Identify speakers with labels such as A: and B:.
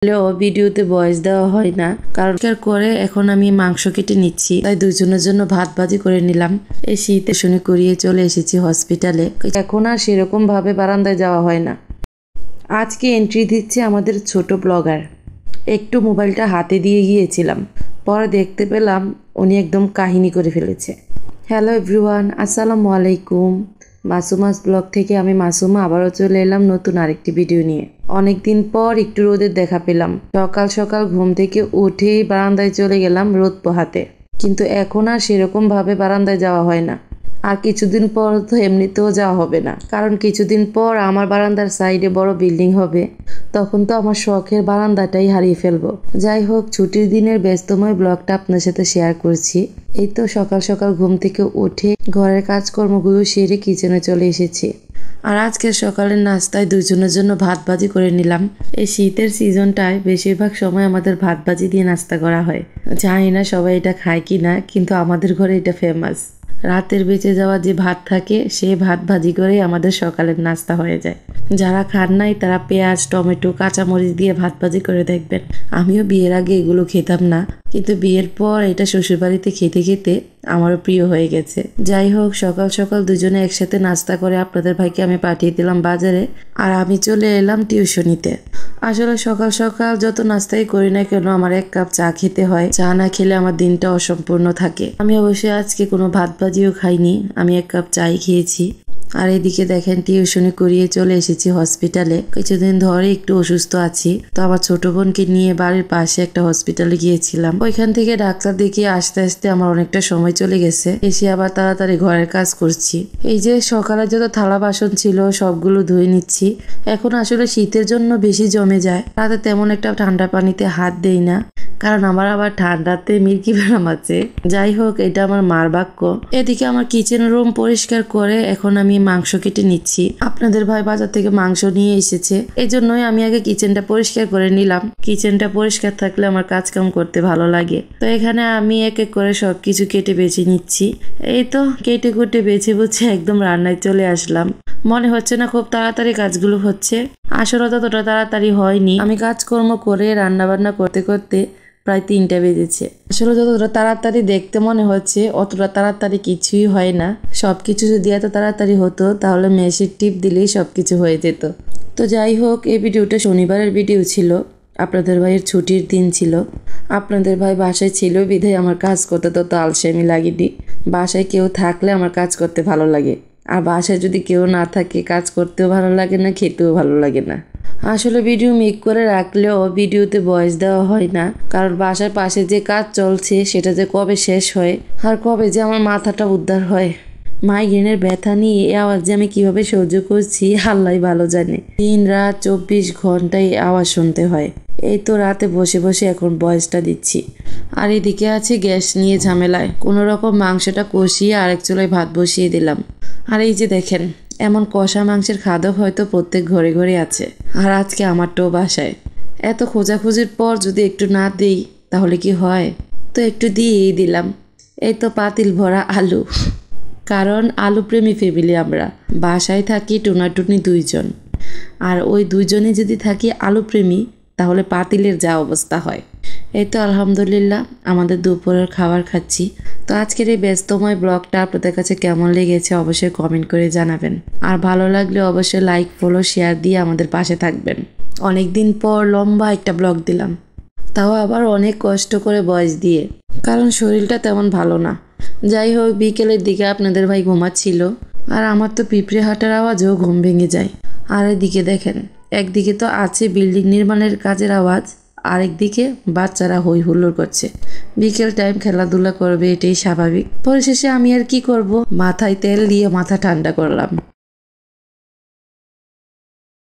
A: হলেও ভিডিওতে ভয়েস দেওয়া হয় না, কারণ করে এখন আমি মাংস কেটে নিচ্ছি, তাই দুজনের জন্য ভাত ভাজি করে নিলাম। এই শীতে শুনে করিয়ে চলে এসেছি হসপিটালে। এখন আর সেরকম ভাবে বারান্দায় যাওয়া হয় না। আজকে এন্ট্রি দিচ্ছে আমাদের ছোট ব্লগার। একটু মোবাইলটা হাতে দিয়ে গিয়েছিলাম, পরে দেখতে পেলাম উনি একদম কাহিনী করে ফেলেছে। হ্যালো এভরিওয়ান, আসসালামু আলাইকুম। মাসুমাস ব্লগ থেকে আমি মাসুমা আবারও চলে এলাম নতুন আরেকটি ভিডিও নিয়ে। অনেকদিন পর একটু রোদের দেখা পেলাম। সকাল সকাল ঘুম থেকে উঠেই বারান্দায় চলে গেলাম রোদ পোহাতে, কিন্তু এখন আর সেরকম ভাবে বারান্দায় যাওয়া হয় না। আর কিছুদিন পর তো এমনিতেও যাওয়া হবে না, কারণ কিছুদিন পর আমার বারান্দার সাইডে বড় বিল্ডিং হবে। তখন তো আমার শখের বারান্দাটাই হারিয়ে ফেলবো। যাই হোক, ছুটির দিনের ব্যস্তময় ব্লগটা আপনার সাথে শেয়ার করছি। এই তো সকাল সকাল ঘুম থেকে উঠে ঘরের কাজকর্মগুলো সেরে কিচেনে চলে এসেছি। আর আজকের সকালের নাস্তায় দুজনের জন্য ভাত ভাজি করে নিলাম। এই শীতের সিজনটায় বেশিরভাগ সময় আমাদের ভাত ভাজি দিয়ে নাস্তা করা হয়। জানি না সবাই এটা খায় কি না, কিন্তু আমাদের ঘরে এটা ফেমাস। রাতের বেঁচে যাওয়া যে ভাত থাকে, সে ভাত ভাজি করে আমাদের সকালের নাস্তা হয়ে যায়। যারা খান নাই তারা পেঁয়াজ, টমেটো, কাঁচামরিচ দিয়ে ভাত ভাজি করে দেখবেন। আমিও বিয়ের আগে এগুলো খেতাম না, কিন্তু বিয়ের পর এটা শ্বশুরবাড়িতে খেতে খেতে আমারও প্রিয় হয়ে গেছে। যাই হোক, সকাল সকাল দুজনে একসাথে নাস্তা করে আপনাদের ভাইকে আমি পাঠিয়ে দিলাম বাজারে, আর আমি চলে এলাম টিউশনিতে। আসলে সকাল সকাল যত নাস্তাই করি না কেন, আমার এক কাপ চা খেতে হয়। চা না খেলে আমার দিনটা অসম্পূর্ণ থাকে। আমি অবশ্যই আজকে কোনো ভাত ভাজিও খাইনি, আমি এক কাপ চাই খেয়েছি। আর এদিকে দেখেন, টিউশনি করিয়ে চলে এসেছি হসপিটালে। কিছুদিন ধরে একটু অসুস্থ আছি, তো আমার ছোট বোনকে নিয়ে বাড়ির পাশে একটা হসপিটালে গিয়েছিলাম। ওইখান থেকে ডাক্তার দেখিয়ে আসতে আসতে আমার অনেকটা সময় চলে গেছে। এসে আবার তাড়াতাড়ি ঘরের কাজ করছি। এই যে সকালে যত থালা বাসন ছিল সবগুলো ধুয়ে নিচ্ছি। এখন আসলে শীতের জন্য বেশি জমে যায়, রাতে তেমন একটা ঠান্ডা পানিতে হাত দেই না, কারণ আমার আবার ঠান্ডাতে মির্কি ব্যারাম আছে। যাই হোক, এটা আমার মার বাক্য। এদিকে আমার কিচেন রুম পরিষ্কার করে এখন আমি মাংস কেটে নিচ্ছি। আপনাদের ভাই বাজার থেকে মাংস নিয়ে এসেছে, এই জন্যই আমি আগে কিচেনটা পরিষ্কার করে নিলাম। কিচেনটা পরিষ্কার থাকলে আমার কাজ কাম করতে ভালো লাগে। তো এখানে আমি এক এক করে সবকিছু কেটে বেছে নিচ্ছি। এই তো কেটে কুটে বেছে বুঝে একদম রান্নায় চলে আসলাম। মনে হচ্ছে না খুব তাড়াতাড়ি কাজগুলো হচ্ছে, আসলে ততটা তাড়াতাড়ি হয়নি। আমি কাজকর্ম করে রান্না বান্না করতে করতে প্রায় 3টা বেজেছে। আসলে যতটা তাড়াতাড়ি দেখতে মনে হচ্ছে, অতটা তাড়াতাড়ি কিছুই হয় না। সবকিছু যদি এত তাড়াতাড়ি হতো তাহলে মেশিন টিপ দিলেই সবকিছু হয়ে যেত। তো যাই হোক, এই ভিডিওটা শনিবারের ভিডিও ছিল। আপনাদের ভাইয়ের ছুটির দিন ছিল। আপনাদের ভাই বাসায় ছিল বিধায় আমার কাজ করতে তত আলসেমি লাগেনি। বাসায় কেউ থাকলে আমার কাজ করতে ভালো লাগে, আর বাসায় যদি কেউ না থাকে কাজ করতেও ভালো লাগে না, খেতেও ভালো লাগে না। আসলে ভিডিও মেক করে রাখলেও ভিডিওতে ভয়েস দেওয়া হয় না, কারণ বাসার পাশে যে কাজ চলছে সেটা যে কবে শেষ হয় আর কবে যে আমার মাথাটা উদ্ধার হয়। মাইগ্রেনের ব্যথা নিয়ে এই আওয়াজ যে আমি কিভাবে সহ্য করছি আল্লাহই ভালো জানে। দিন রাত 24 ঘন্টায় আওয়াজ শুনতে হয়। এই তো রাতে বসে বসে এখন ভয়েসটা দিচ্ছি। আর এদিকে আছে গ্যাস নিয়ে ঝামেলায়। কোনো রকম মাংসটা কষিয়ে আরেক চুলায় ভাত বসিয়ে দিলাম। আর এই যে দেখেন, এমন কষা মাংসের খাদক হয়তো প্রত্যেক ঘরে ঘরে আছে, আর আজকে আমারটাও বাসায়। এত খোঁজাখুঁজির পর যদি একটু না দিই তাহলে কি হয়, তো একটু দিয়েই দিলাম। এই তো পাতিল ভরা আলু, কারণ আলু প্রেমী ফ্যামিলি আমরা। বাসায় থাকি টুনাটুনি 2জন, আর ওই 2জনই যদি থাকি আলু প্রেমী, তাহলে পাতিলের যা অবস্থা হয়। এই তো আলহামদুলিল্লাহ আমাদের দুপুরের খাবার খাচ্ছি। তো আজকের এই ব্যস্তময় ব্লগটা আপনাদের কাছে কেমন লেগেছে অবশ্যই কমেন্ট করে জানাবেন, আর ভালো লাগলে অবশ্যই লাইক, ফলো, শেয়ার দিয়ে আমাদের পাশে থাকবেন। অনেকদিন পর লম্বা একটা ব্লগ দিলাম, তাও আবার অনেক কষ্ট করে ভয়েস দিয়ে, কারণ শরীরটা তেমন ভালো না। যাই হোক, বিকেলের দিকে আপনাদের ভাই ঘুমাচ্ছিল, আর আমার তো পিঁপড়ে হাঁটার আওয়াজেও ঘুম ভেঙে যায়। আর এদিকে দেখেন, একদিকে তো আছে বিল্ডিং নির্মাণের কাজের আওয়াজ, আরেকদিকে বাচ্চারা হই হুল্লোড় করছে। বিকেল টাইম খেলাধুলা করবে, এটাই স্বাভাবিক। পরিশেষে আমি আর কি করব, মাথায় তেল দিয়ে মাথা ঠান্ডা করলাম।